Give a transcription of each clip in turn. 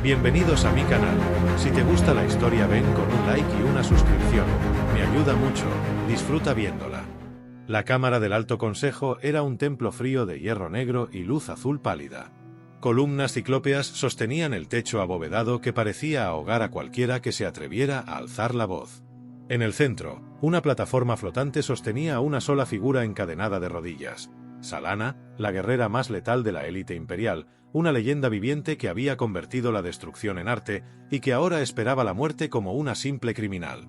Bienvenidos a mi canal. Si te gusta la historia ven con un like y una suscripción. Me ayuda mucho, disfruta viéndola. La Cámara del Alto Consejo era un templo frío de hierro negro y luz azul pálida. Columnas ciclópeas sostenían el techo abovedado que parecía ahogar a cualquiera que se atreviera a alzar la voz. En el centro, una plataforma flotante sostenía a una sola figura encadenada de rodillas. Salana, la guerrera más letal de la élite imperial, una leyenda viviente que había convertido la destrucción en arte y que ahora esperaba la muerte como una simple criminal.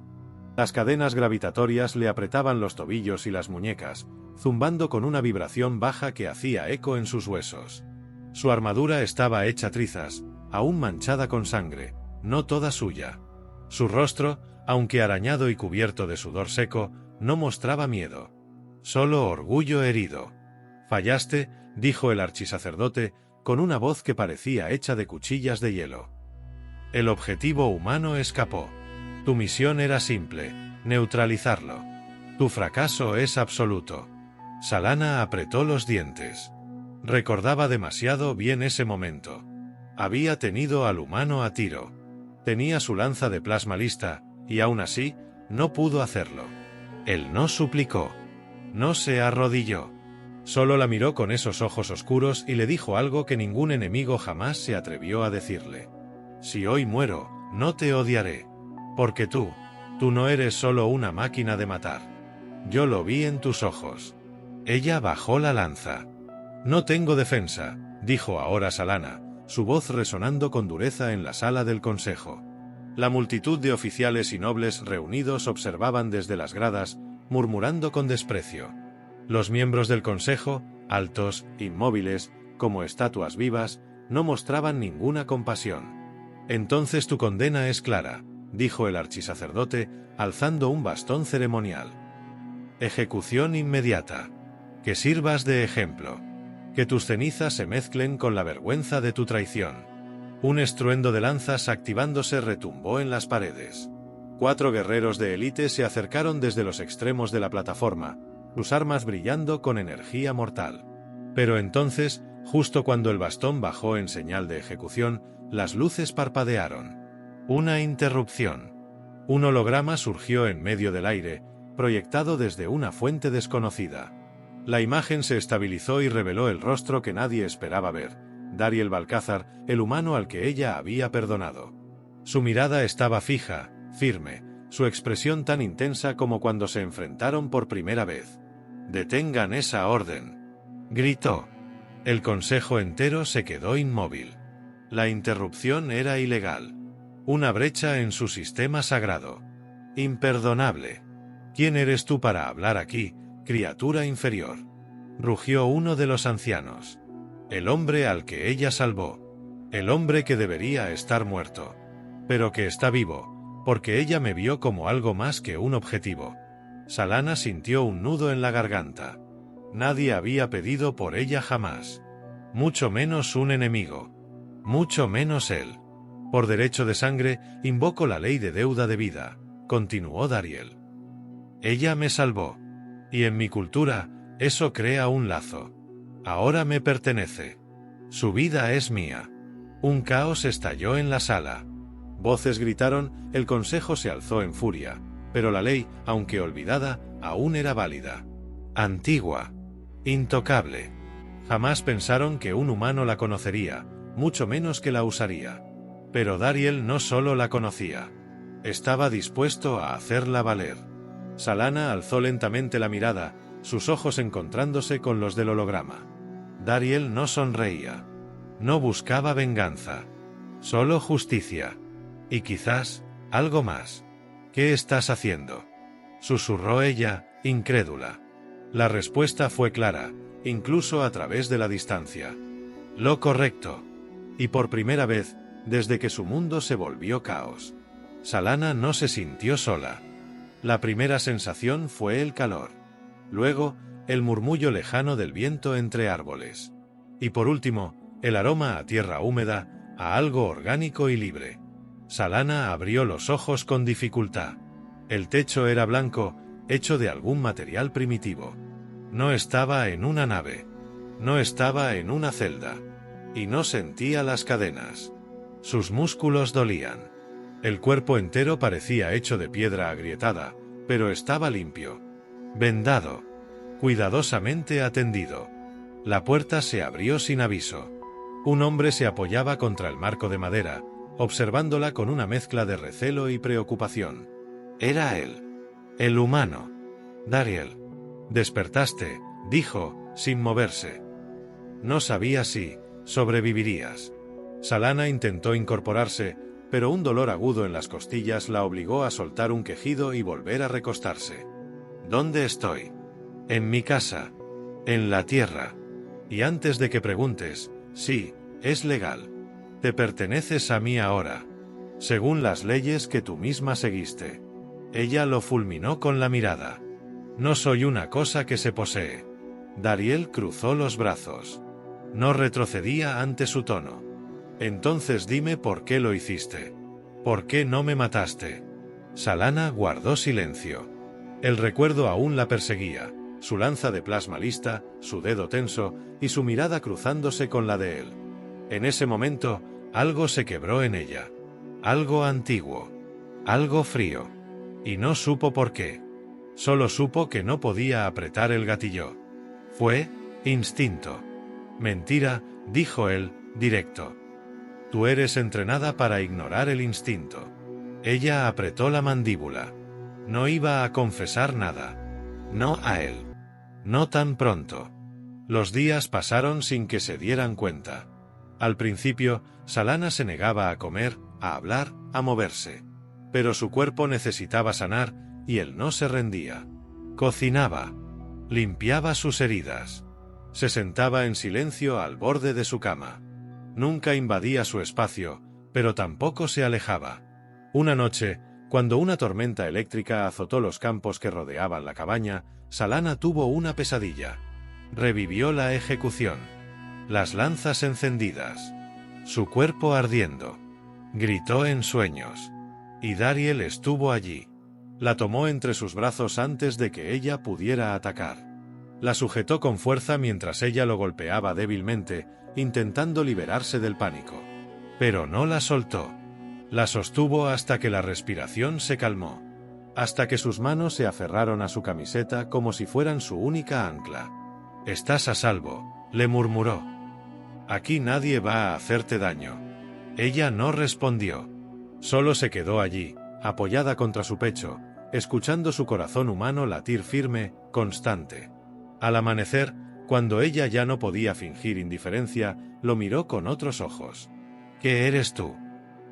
Las cadenas gravitatorias le apretaban los tobillos y las muñecas, zumbando con una vibración baja que hacía eco en sus huesos. Su armadura estaba hecha trizas, aún manchada con sangre, no toda suya. Su rostro, aunque arañado y cubierto de sudor seco, no mostraba miedo. Solo orgullo herido. «Fallaste», dijo el archisacerdote, con una voz que parecía hecha de cuchillas de hielo. El objetivo humano escapó. Tu misión era simple, neutralizarlo. Tu fracaso es absoluto. Salana apretó los dientes. Recordaba demasiado bien ese momento. Había tenido al humano a tiro. Tenía su lanza de plasma lista, y aún así, no pudo hacerlo. Él no suplicó. No se arrodilló. Solo la miró con esos ojos oscuros y le dijo algo que ningún enemigo jamás se atrevió a decirle. Si hoy muero, no te odiaré. Porque tú no eres solo una máquina de matar. Yo lo vi en tus ojos. Ella bajó la lanza. No tengo defensa, dijo ahora Salana, su voz resonando con dureza en la sala del consejo. La multitud de oficiales y nobles reunidos observaban desde las gradas, murmurando con desprecio. Los miembros del consejo, altos, inmóviles, como estatuas vivas, no mostraban ninguna compasión. Entonces tu condena es clara, dijo el archisacerdote, alzando un bastón ceremonial. Ejecución inmediata. Que sirvas de ejemplo. Que tus cenizas se mezclen con la vergüenza de tu traición. Un estruendo de lanzas activándose retumbó en las paredes. 4 guerreros de élite se acercaron desde los extremos de la plataforma, sus armas brillando con energía mortal. Pero entonces, justo cuando el bastón bajó en señal de ejecución, las luces parpadearon. Una interrupción. Un holograma surgió en medio del aire, proyectado desde una fuente desconocida. La imagen se estabilizó y reveló el rostro que nadie esperaba ver, Dariel Balcázar, el humano al que ella había perdonado. Su mirada estaba fija, firme, su expresión tan intensa como cuando se enfrentaron por primera vez. «Detengan esa orden», gritó. El consejo entero se quedó inmóvil. La interrupción era ilegal. Una brecha en su sistema sagrado. Imperdonable. «¿Quién eres tú para hablar aquí, criatura inferior?», rugió uno de los ancianos. El hombre al que ella salvó. El hombre que debería estar muerto. Pero que está vivo, porque ella me vio como algo más que un objetivo. Salana sintió un nudo en la garganta. Nadie había pedido por ella jamás. Mucho menos un enemigo. Mucho menos él. Por derecho de sangre, invoco la ley de deuda de vida, continuó Dariel. Ella me salvó. Y en mi cultura, eso crea un lazo. Ahora me pertenece. Su vida es mía. Un caos estalló en la sala. Voces gritaron, el consejo se alzó en furia, pero la ley, aunque olvidada, aún era válida. Antigua. Intocable. Jamás pensaron que un humano la conocería, mucho menos que la usaría. Pero Dariel no solo la conocía. Estaba dispuesto a hacerla valer. Salana alzó lentamente la mirada, sus ojos encontrándose con los del holograma. Dariel no sonreía. No buscaba venganza. Solo justicia. Y quizás, algo más. «¿Qué estás haciendo?», susurró ella, incrédula. La respuesta fue clara, incluso a través de la distancia. Lo correcto. Y por primera vez, desde que su mundo se volvió caos. Salana no se sintió sola. La primera sensación fue el calor. Luego, el murmullo lejano del viento entre árboles. Y por último, el aroma a tierra húmeda, a algo orgánico y libre. Salana abrió los ojos con dificultad. El techo era blanco, hecho de algún material primitivo. No estaba en una nave. No estaba en una celda. Y no sentía las cadenas. Sus músculos dolían. El cuerpo entero parecía hecho de piedra agrietada, pero estaba limpio. Vendado. Cuidadosamente atendido. La puerta se abrió sin aviso. Un hombre se apoyaba contra el marco de madera, observándola con una mezcla de recelo y preocupación. Era él. El humano. Dariel. Despertaste, dijo, sin moverse. No sabía si sobrevivirías. Salana intentó incorporarse, pero un dolor agudo en las costillas la obligó a soltar un quejido y volver a recostarse. ¿Dónde estoy? En mi casa. En la tierra. Y antes de que preguntes, sí, es legal. Te perteneces a mí ahora. Según las leyes que tú misma seguiste. Ella lo fulminó con la mirada. No soy una cosa que se posee. Dariel cruzó los brazos. No retrocedía ante su tono. Entonces dime por qué lo hiciste. ¿Por qué no me mataste? Salana guardó silencio. El recuerdo aún la perseguía, su lanza de plasma lista, su dedo tenso y su mirada cruzándose con la de él. En ese momento, algo se quebró en ella. Algo antiguo. Algo frío. Y no supo por qué. Solo supo que no podía apretar el gatillo. Fue instinto. Mentira, dijo él, directo. Tú eres entrenada para ignorar el instinto. Ella apretó la mandíbula. No iba a confesar nada. No a él. No tan pronto. Los días pasaron sin que se dieran cuenta. Al principio, Salana se negaba a comer, a hablar, a moverse. Pero su cuerpo necesitaba sanar, y él no se rendía. Cocinaba. Limpiaba sus heridas. Se sentaba en silencio al borde de su cama. Nunca invadía su espacio, pero tampoco se alejaba. Una noche, cuando una tormenta eléctrica azotó los campos que rodeaban la cabaña, Salana tuvo una pesadilla. Revivió la ejecución. Las lanzas encendidas. Su cuerpo ardiendo. Gritó en sueños. Y Dariel estuvo allí. La tomó entre sus brazos antes de que ella pudiera atacar. La sujetó con fuerza mientras ella lo golpeaba débilmente, intentando liberarse del pánico. Pero no la soltó. La sostuvo hasta que la respiración se calmó. Hasta que sus manos se aferraron a su camiseta como si fueran su única ancla. «Estás a salvo», le murmuró. «Aquí nadie va a hacerte daño». Ella no respondió. Solo se quedó allí, apoyada contra su pecho, escuchando su corazón humano latir firme, constante. Al amanecer, cuando ella ya no podía fingir indiferencia, lo miró con otros ojos. «¿Qué eres tú?»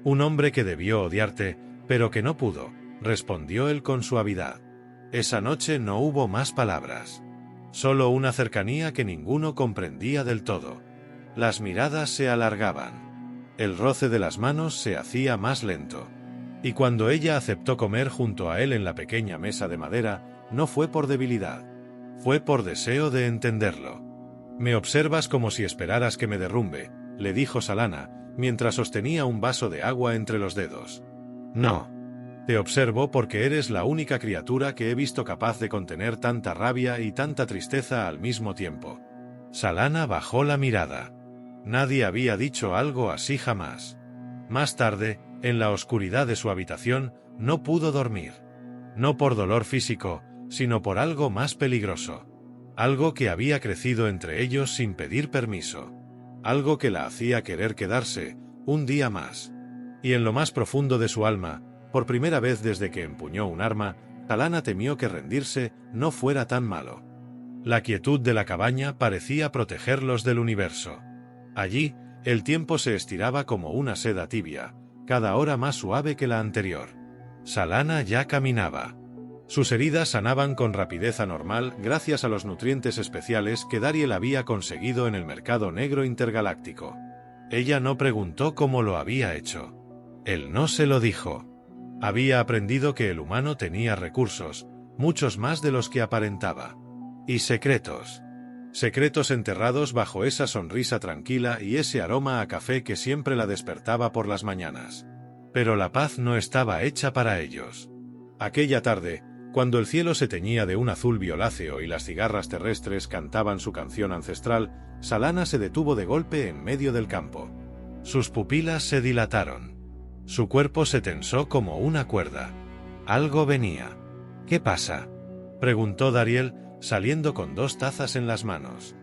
«Un hombre que debió odiarte, pero que no pudo», respondió él con suavidad. Esa noche no hubo más palabras. Solo una cercanía que ninguno comprendía del todo. Las miradas se alargaban. El roce de las manos se hacía más lento. Y cuando ella aceptó comer junto a él en la pequeña mesa de madera, no fue por debilidad. Fue por deseo de entenderlo. «Me observas como si esperaras que me derrumbe», le dijo Salana, mientras sostenía un vaso de agua entre los dedos. «No. Te observo porque eres la única criatura que he visto capaz de contener tanta rabia y tanta tristeza al mismo tiempo». Salana bajó la mirada. Nadie había dicho algo así jamás. Más tarde, en la oscuridad de su habitación, no pudo dormir. No por dolor físico, sino por algo más peligroso. Algo que había crecido entre ellos sin pedir permiso. Algo que la hacía querer quedarse, un día más. Y en lo más profundo de su alma, por primera vez desde que empuñó un arma, Salana temió que rendirse no fuera tan malo. La quietud de la cabaña parecía protegerlos del universo. Allí, el tiempo se estiraba como una seda tibia, cada hora más suave que la anterior. Salana ya caminaba. Sus heridas sanaban con rapidez anormal gracias a los nutrientes especiales que Dariel había conseguido en el mercado negro intergaláctico. Ella no preguntó cómo lo había hecho. Él no se lo dijo. Había aprendido que el humano tenía recursos, muchos más de los que aparentaba. Y secretos. Secretos enterrados bajo esa sonrisa tranquila y ese aroma a café que siempre la despertaba por las mañanas. Pero la paz no estaba hecha para ellos. Aquella tarde, cuando el cielo se teñía de un azul violáceo y las cigarras terrestres cantaban su canción ancestral, Salana se detuvo de golpe en medio del campo. Sus pupilas se dilataron. Su cuerpo se tensó como una cuerda. Algo venía. ¿Qué pasa?, preguntó Dariel, saliendo con 2 tazas en las manos.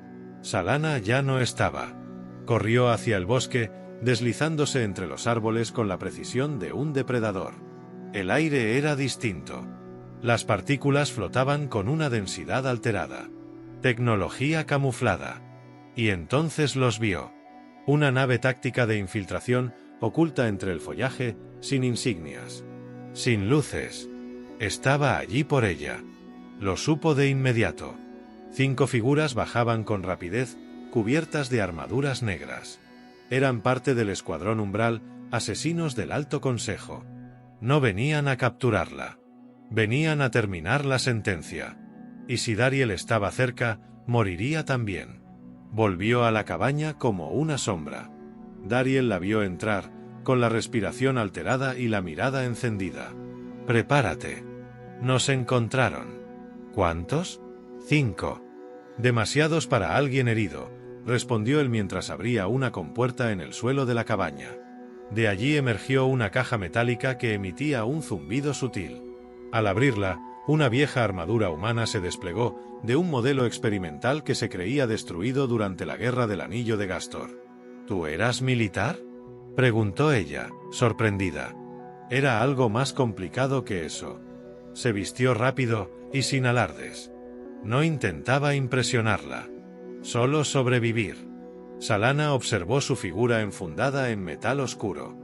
Salana ya no estaba. Corrió hacia el bosque, deslizándose entre los árboles con la precisión de un depredador. El aire era distinto. Las partículas flotaban con una densidad alterada. Tecnología camuflada. Y entonces los vio. Una nave táctica de infiltración oculta entre el follaje, sin insignias. Sin luces. Estaba allí por ella. Lo supo de inmediato. 5 figuras bajaban con rapidez, cubiertas de armaduras negras. Eran parte del escuadrón Umbral, asesinos del Alto Consejo. No venían a capturarla. Venían a terminar la sentencia. Y si Dariel estaba cerca, moriría también. Volvió a la cabaña como una sombra. Dariel la vio entrar, con la respiración alterada y la mirada encendida. «Prepárate». Nos encontraron. «¿Cuántos?» «5». «Demasiados para alguien herido», respondió él mientras abría una compuerta en el suelo de la cabaña. De allí emergió una caja metálica que emitía un zumbido sutil. Al abrirla, una vieja armadura humana se desplegó, de un modelo experimental que se creía destruido durante la Guerra del Anillo de Gastor. «¿Tú eras militar?», preguntó ella, sorprendida. Era algo más complicado que eso. Se vistió rápido y sin alardes. No intentaba impresionarla. Solo sobrevivir. Salana observó su figura enfundada en metal oscuro.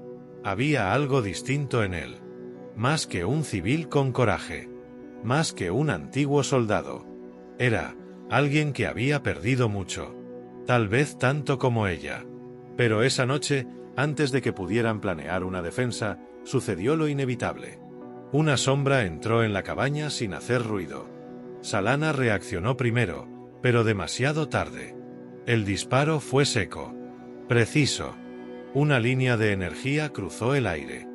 Había algo distinto en él. Más que un civil con coraje. Más que un antiguo soldado. Era alguien que había perdido mucho. Tal vez tanto como ella. Pero esa noche, antes de que pudieran planear una defensa, sucedió lo inevitable. Una sombra entró en la cabaña sin hacer ruido. Salana reaccionó primero, pero demasiado tarde. El disparo fue seco. Preciso. Una línea de energía cruzó el aire.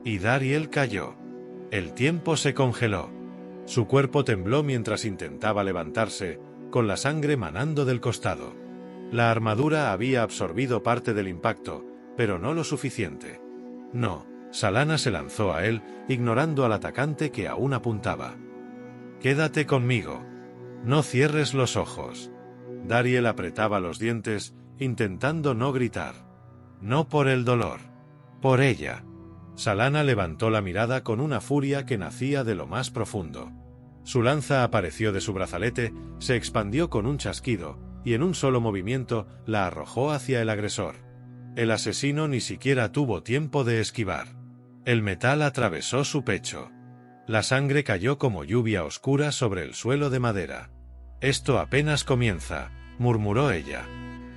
Y Dariel cayó. El tiempo se congeló. Su cuerpo tembló mientras intentaba levantarse, con la sangre manando del costado. La armadura había absorbido parte del impacto, pero no lo suficiente. No, Salana se lanzó a él, ignorando al atacante que aún apuntaba. «Quédate conmigo. No cierres los ojos». Dariel apretaba los dientes, intentando no gritar. No por el dolor. Por ella. Salana levantó la mirada con una furia que nacía de lo más profundo. Su lanza apareció de su brazalete, se expandió con un chasquido, y en un solo movimiento la arrojó hacia el agresor. El asesino ni siquiera tuvo tiempo de esquivar. El metal atravesó su pecho. La sangre cayó como lluvia oscura sobre el suelo de madera. «Esto apenas comienza», murmuró ella.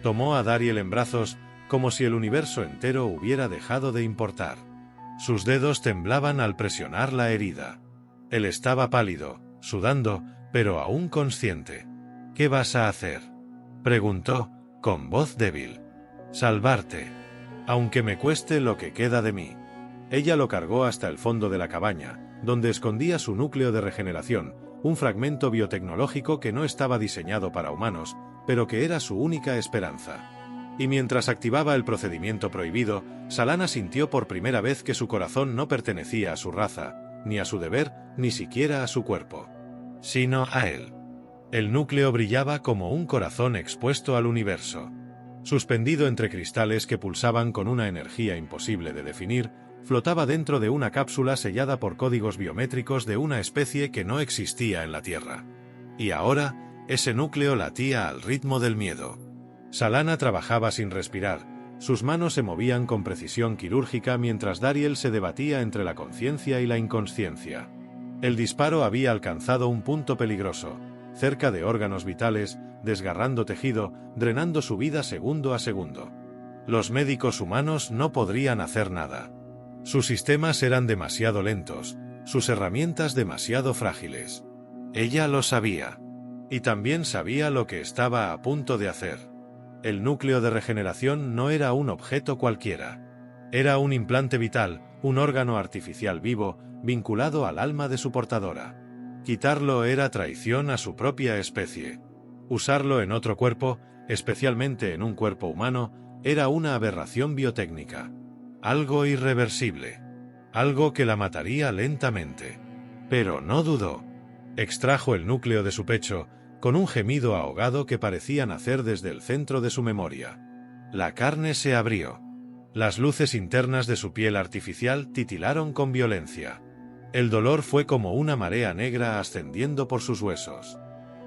Tomó a Dariel en brazos, como si el universo entero hubiera dejado de importar. Sus dedos temblaban al presionar la herida. Él estaba pálido, sudando, pero aún consciente. «¿Qué vas a hacer?», preguntó, con voz débil. «Salvarte. Aunque me cueste lo que queda de mí». Ella lo cargó hasta el fondo de la cabaña, donde escondía su núcleo de regeneración, un fragmento biotecnológico que no estaba diseñado para humanos, pero que era su única esperanza. Y mientras activaba el procedimiento prohibido, Salana sintió por primera vez que su corazón no pertenecía a su raza, ni a su deber, ni siquiera a su cuerpo, sino a él. El núcleo brillaba como un corazón expuesto al universo. Suspendido entre cristales que pulsaban con una energía imposible de definir, flotaba dentro de una cápsula sellada por códigos biométricos de una especie que no existía en la Tierra. Y ahora, ese núcleo latía al ritmo del miedo. Salana trabajaba sin respirar, sus manos se movían con precisión quirúrgica mientras Dariel se debatía entre la conciencia y la inconsciencia. El disparo había alcanzado un punto peligroso, cerca de órganos vitales, desgarrando tejido, drenando su vida segundo a segundo. Los médicos humanos no podrían hacer nada. Sus sistemas eran demasiado lentos, sus herramientas demasiado frágiles. Ella lo sabía. Y también sabía lo que estaba a punto de hacer. El núcleo de regeneración no era un objeto cualquiera. Era un implante vital, un órgano artificial vivo, vinculado al alma de su portadora. Quitarlo era traición a su propia especie. Usarlo en otro cuerpo, especialmente en un cuerpo humano, Era una aberración biotécnica. Algo irreversible. Algo que la mataría lentamente. Pero no dudó. Extrajo el núcleo de su pecho, con un gemido ahogado que parecía nacer desde el centro de su memoria. La carne se abrió. Las luces internas de su piel artificial titilaron con violencia. El dolor fue como una marea negra ascendiendo por sus huesos.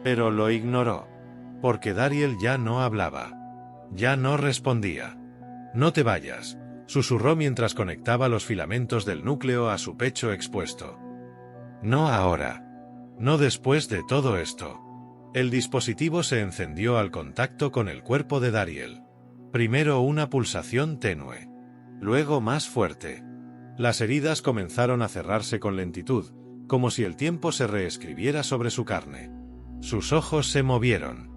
Pero lo ignoró. Porque Dariel ya no hablaba. Ya no respondía. «No te vayas», susurró mientras conectaba los filamentos del núcleo a su pecho expuesto. «No ahora. No después de todo esto». El dispositivo se encendió al contacto con el cuerpo de Dariel. Primero una pulsación tenue. Luego más fuerte. Las heridas comenzaron a cerrarse con lentitud, como si el tiempo se reescribiera sobre su carne. Sus ojos se movieron.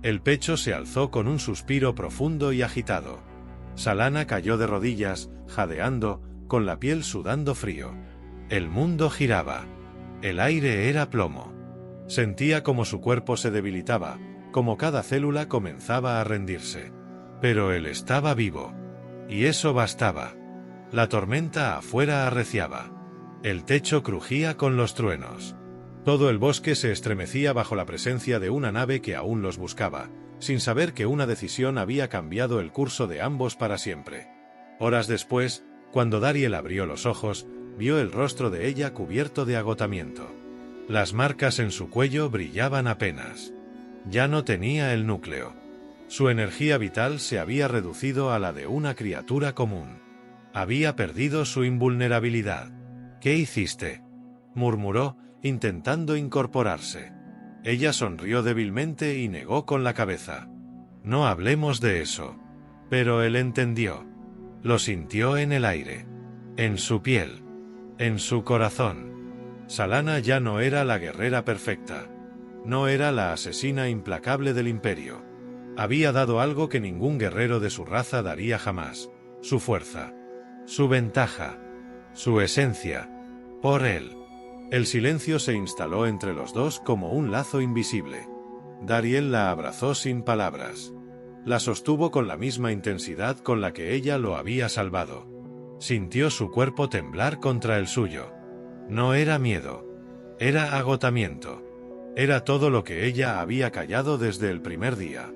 El pecho se alzó con un suspiro profundo y agitado. Salana cayó de rodillas, jadeando, con la piel sudando frío. El mundo giraba. El aire era plomo. Sentía como su cuerpo se debilitaba, como cada célula comenzaba a rendirse. Pero él estaba vivo. Y eso bastaba. La tormenta afuera arreciaba. El techo crujía con los truenos. Todo el bosque se estremecía bajo la presencia de una nave que aún los buscaba, sin saber que una decisión había cambiado el curso de ambos para siempre. Horas después, cuando Dariel abrió los ojos, vio el rostro de ella cubierto de agotamiento. Las marcas en su cuello brillaban apenas. Ya no tenía el núcleo. Su energía vital se había reducido a la de una criatura común. Había perdido su invulnerabilidad. «¿Qué hiciste?», murmuró, intentando incorporarse. Ella sonrió débilmente y negó con la cabeza. «No hablemos de eso». Pero él entendió. Lo sintió en el aire. En su piel. En su corazón. Salana ya no era la guerrera perfecta. No era la asesina implacable del imperio. Había dado algo que ningún guerrero de su raza daría jamás: su fuerza, su ventaja, su esencia. Por él. El silencio se instaló entre los dos como un lazo invisible. Dariel la abrazó sin palabras. La sostuvo con la misma intensidad con la que ella lo había salvado. Sintió su cuerpo temblar contra el suyo. No era miedo. Era agotamiento. Era todo lo que ella había callado desde el primer día.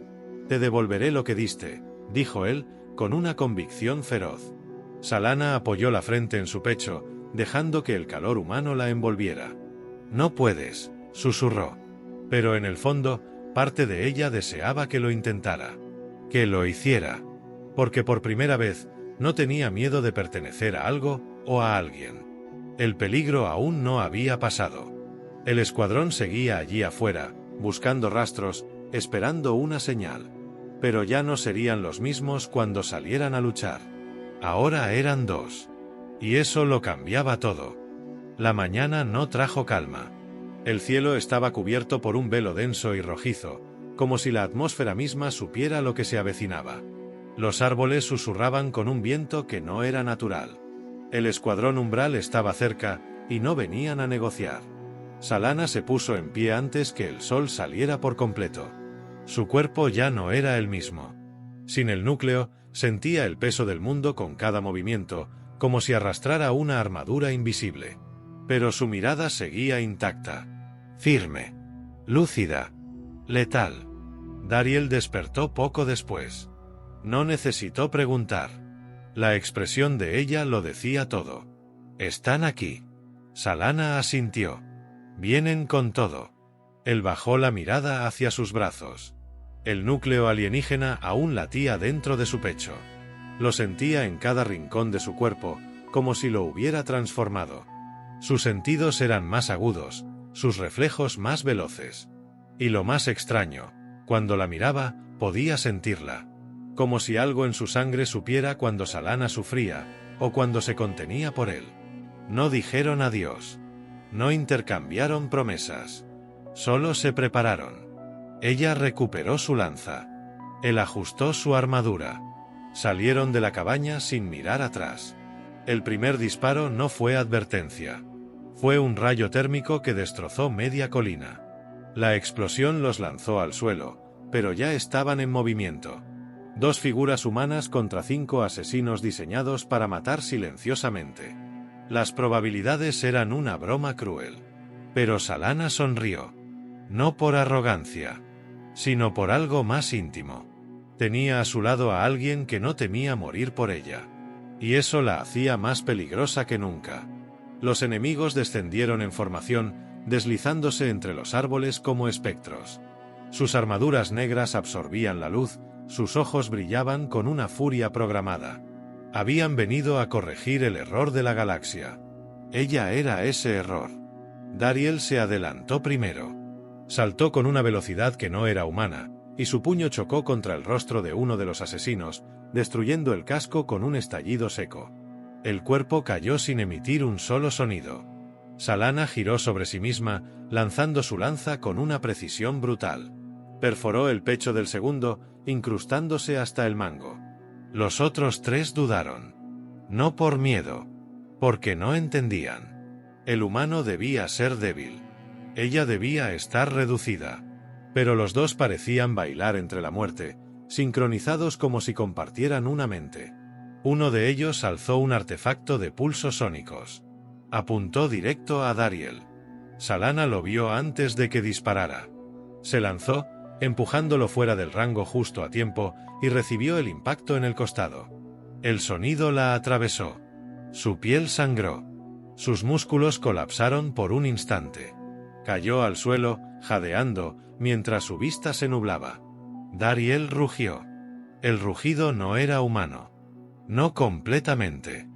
«Te devolveré lo que diste», dijo él, con una convicción feroz. Salana apoyó la frente en su pecho, dejando que el calor humano la envolviera. «No puedes», susurró. Pero en el fondo, parte de ella deseaba que lo intentara. Que lo hiciera. Porque por primera vez, no tenía miedo de pertenecer a algo o a alguien. El peligro aún no había pasado. El escuadrón seguía allí afuera, buscando rastros, esperando una señal. Pero ya no serían los mismos cuando salieran a luchar. Ahora eran dos. Y eso lo cambiaba todo. La mañana no trajo calma. El cielo estaba cubierto por un velo denso y rojizo, como si la atmósfera misma supiera lo que se avecinaba. Los árboles susurraban con un viento que no era natural. El escuadrón umbral estaba cerca, y no venían a negociar. Salana se puso en pie antes que el sol saliera por completo. Su cuerpo ya no era el mismo. Sin el núcleo, sentía el peso del mundo con cada movimiento, como si arrastrara una armadura invisible. Pero su mirada seguía intacta. Firme. Lúcida. Letal. Dariel despertó poco después. No necesitó preguntar. La expresión de ella lo decía todo. «Están aquí». Salana asintió. «Vienen con todo». Él bajó la mirada hacia sus brazos. El núcleo alienígena aún latía dentro de su pecho. Lo sentía en cada rincón de su cuerpo, como si lo hubiera transformado. Sus sentidos eran más agudos, sus reflejos más veloces. Y lo más extraño, cuando la miraba, podía sentirla. Como si algo en su sangre supiera cuando Salana sufría, o cuando se contenía por él. No dijeron adiós. No intercambiaron promesas. Solo se prepararon. Ella recuperó su lanza. Él ajustó su armadura. Salieron de la cabaña sin mirar atrás. El primer disparo no fue advertencia. Fue un rayo térmico que destrozó media colina. La explosión los lanzó al suelo, pero ya estaban en movimiento. 2 figuras humanas contra 5 asesinos diseñados para matar silenciosamente. Las probabilidades eran una broma cruel. Pero Salana sonrió. No por arrogancia, sino por algo más íntimo. Tenía a su lado a alguien que no temía morir por ella. Y eso la hacía más peligrosa que nunca. Los enemigos descendieron en formación, deslizándose entre los árboles como espectros. Sus armaduras negras absorbían la luz, sus ojos brillaban con una furia programada. Habían venido a corregir el error de la galaxia. Ella era ese error. Dariel se adelantó primero. Saltó con una velocidad que no era humana, y su puño chocó contra el rostro de uno de los asesinos, destruyendo el casco con un estallido seco. El cuerpo cayó sin emitir un solo sonido. Salana giró sobre sí misma, lanzando su lanza con una precisión brutal. Perforó el pecho del segundo, incrustándose hasta el mango. Los otros 3 dudaron. No por miedo, porque no entendían. El humano debía ser débil. Ella debía estar reducida. Pero los 2 parecían bailar entre la muerte, sincronizados como si compartieran una mente. Uno de ellos alzó un artefacto de pulsos sónicos. Apuntó directo a Dariel. Salana lo vio antes de que disparara. Se lanzó, empujándolo fuera del rango justo a tiempo, y recibió el impacto en el costado. El sonido la atravesó. Su piel sangró. Sus músculos colapsaron por un instante. Cayó al suelo, jadeando, mientras su vista se nublaba. Dariel rugió. El rugido no era humano. No completamente.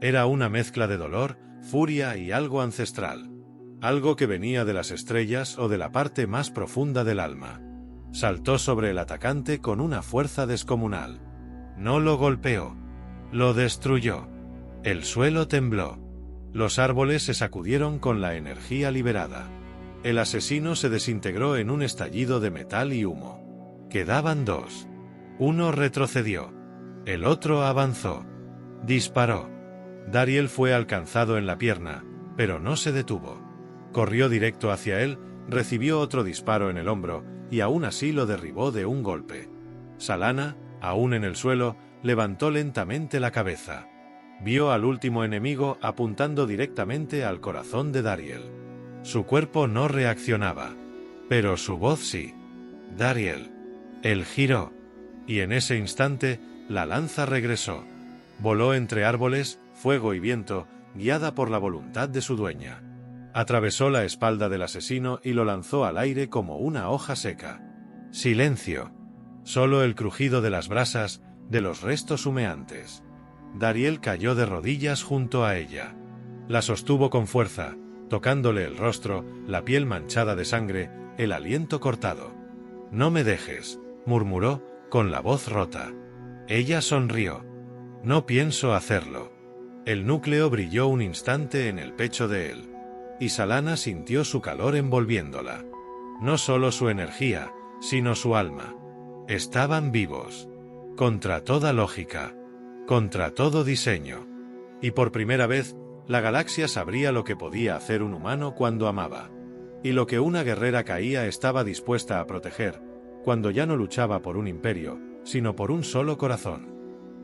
Era una mezcla de dolor, furia y algo ancestral. Algo que venía de las estrellas o de la parte más profunda del alma. Saltó sobre el atacante con una fuerza descomunal. No lo golpeó. Lo destruyó. El suelo tembló. Los árboles se sacudieron con la energía liberada. El asesino se desintegró en un estallido de metal y humo. Quedaban 2. Uno retrocedió. El otro avanzó. Disparó. Dariel fue alcanzado en la pierna, pero no se detuvo. Corrió directo hacia él, recibió otro disparo en el hombro, y aún así lo derribó de un golpe. Salana, aún en el suelo, levantó lentamente la cabeza. Vio al último enemigo apuntando directamente al corazón de Dariel. Su cuerpo no reaccionaba, pero su voz sí. Dariel. Él giró. Y en ese instante, la lanza regresó. Voló entre árboles, fuego y viento, guiada por la voluntad de su dueña. Atravesó la espalda del asesino y lo lanzó al aire como una hoja seca. Silencio. Solo el crujido de las brasas, de los restos humeantes. Dariel cayó de rodillas junto a ella. La sostuvo con fuerza, tocándole el rostro, la piel manchada de sangre, el aliento cortado. «No me dejes», murmuró, con la voz rota. Ella sonrió. «No pienso hacerlo». El núcleo brilló un instante en el pecho de él. Y Salana sintió su calor envolviéndola. No solo su energía, sino su alma. Estaban vivos. Contra toda lógica. Contra todo diseño. Y por primera vez, la galaxia sabría lo que podía hacer un humano cuando amaba. Y lo que una guerrera caía estaba dispuesta a proteger, cuando ya no luchaba por un imperio, sino por un solo corazón.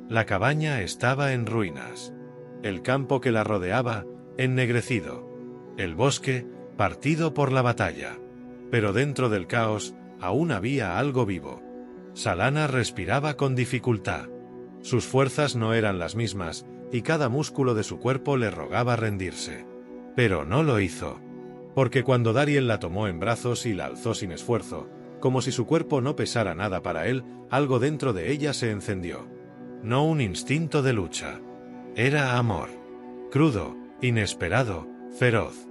La cabaña estaba en ruinas. El campo que la rodeaba, ennegrecido. El bosque, partido por la batalla. Pero dentro del caos, aún había algo vivo. Salana respiraba con dificultad. Sus fuerzas no eran las mismas, y cada músculo de su cuerpo le rogaba rendirse. Pero no lo hizo. Porque cuando Dariel la tomó en brazos y la alzó sin esfuerzo, como si su cuerpo no pesara nada para él, algo dentro de ella se encendió. No un instinto de lucha. Era amor. Crudo, inesperado, feroz.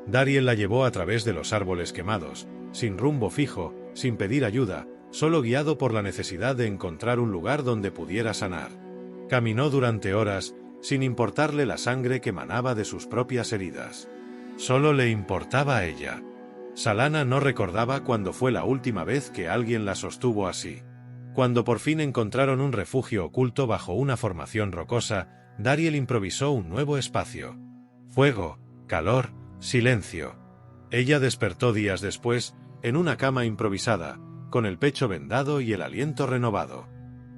Dariel la llevó a través de los árboles quemados, sin rumbo fijo, sin pedir ayuda, solo guiado por la necesidad de encontrar un lugar donde pudiera sanar. Caminó durante horas, sin importarle la sangre que manaba de sus propias heridas. Solo le importaba a ella. Salana no recordaba cuándo fue la última vez que alguien la sostuvo así. Cuando por fin encontraron un refugio oculto bajo una formación rocosa, Dariel improvisó un nuevo espacio. Fuego, calor, silencio. Ella despertó días después, en una cama improvisada, con el pecho vendado y el aliento renovado.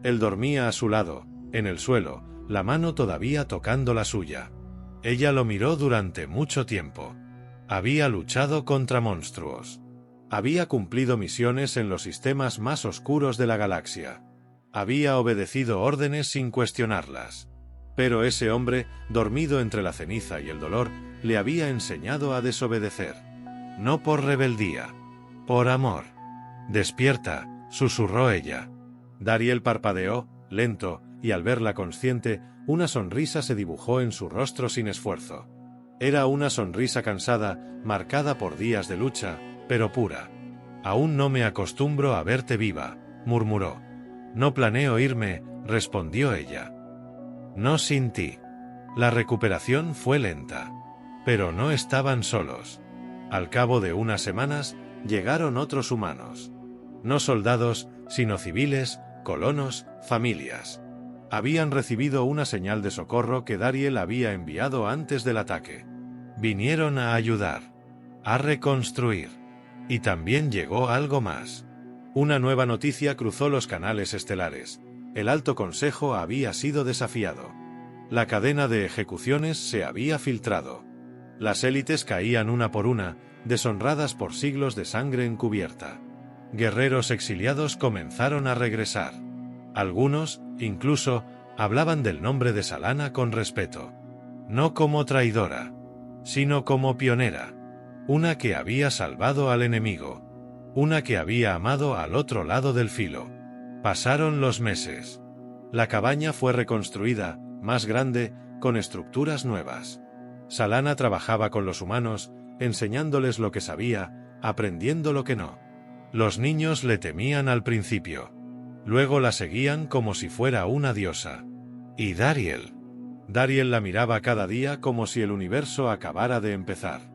Él dormía a su lado, en el suelo, la mano todavía tocando la suya. Ella lo miró durante mucho tiempo. Había luchado contra monstruos. Había cumplido misiones en los sistemas más oscuros de la galaxia. Había obedecido órdenes sin cuestionarlas. Pero ese hombre, dormido entre la ceniza y el dolor, le había enseñado a desobedecer. No por rebeldía, por amor. «Despierta», susurró ella. Dariel parpadeó, lento, y al verla consciente, una sonrisa se dibujó en su rostro sin esfuerzo. Era una sonrisa cansada, marcada por días de lucha, pero pura. «Aún no me acostumbro a verte viva», murmuró. «No planeo irme», respondió ella. «No sin ti». La recuperación fue lenta. Pero no estaban solos. Al cabo de unas semanas, llegaron otros humanos. No soldados, sino civiles, colonos, familias. Habían recibido una señal de socorro que Dariel había enviado antes del ataque. Vinieron a ayudar, a reconstruir. Y también llegó algo más. Una nueva noticia cruzó los canales estelares. El Alto Consejo había sido desafiado. La cadena de ejecuciones se había filtrado. Las élites caían una por una, deshonradas por siglos de sangre encubierta. Guerreros exiliados comenzaron a regresar. Algunos, incluso, hablaban del nombre de Salana con respeto. No como traidora, sino como pionera. Una que había salvado al enemigo. Una que había amado al otro lado del filo. Pasaron los meses. La cabaña fue reconstruida, más grande, con estructuras nuevas. Salana trabajaba con los humanos, enseñándoles lo que sabía, aprendiendo lo que no. Los niños le temían al principio. Luego la seguían como si fuera una diosa. ¿Y Dariel? Dariel la miraba cada día como si el universo acabara de empezar.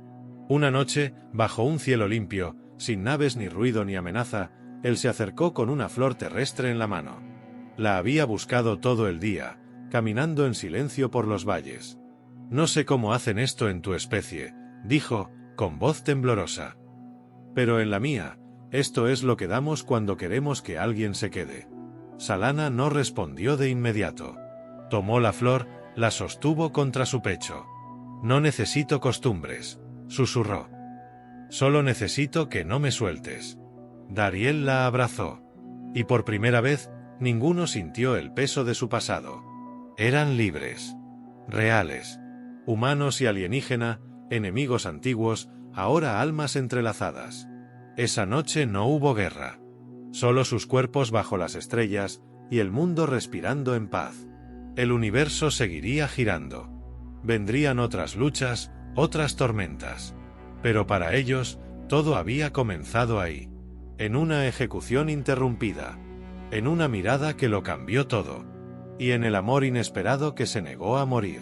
Una noche, bajo un cielo limpio, sin naves ni ruido ni amenaza, él se acercó con una flor terrestre en la mano. La había buscado todo el día, caminando en silencio por los valles. «No sé cómo hacen esto en tu especie», dijo, con voz temblorosa. «Pero en la mía, esto es lo que damos cuando queremos que alguien se quede». Salana no respondió de inmediato. Tomó la flor, la sostuvo contra su pecho. «No necesito costumbres», susurró. «Solo necesito que no me sueltes». Dariel la abrazó. Y por primera vez, ninguno sintió el peso de su pasado. Eran libres. Reales. Humanos y alienígena, enemigos antiguos, ahora almas entrelazadas. Esa noche no hubo guerra. Solo sus cuerpos bajo las estrellas, y el mundo respirando en paz. El universo seguiría girando. Vendrían otras luchas, otras tormentas. Pero para ellos, todo había comenzado ahí. En una ejecución interrumpida. En una mirada que lo cambió todo. Y en el amor inesperado que se negó a morir.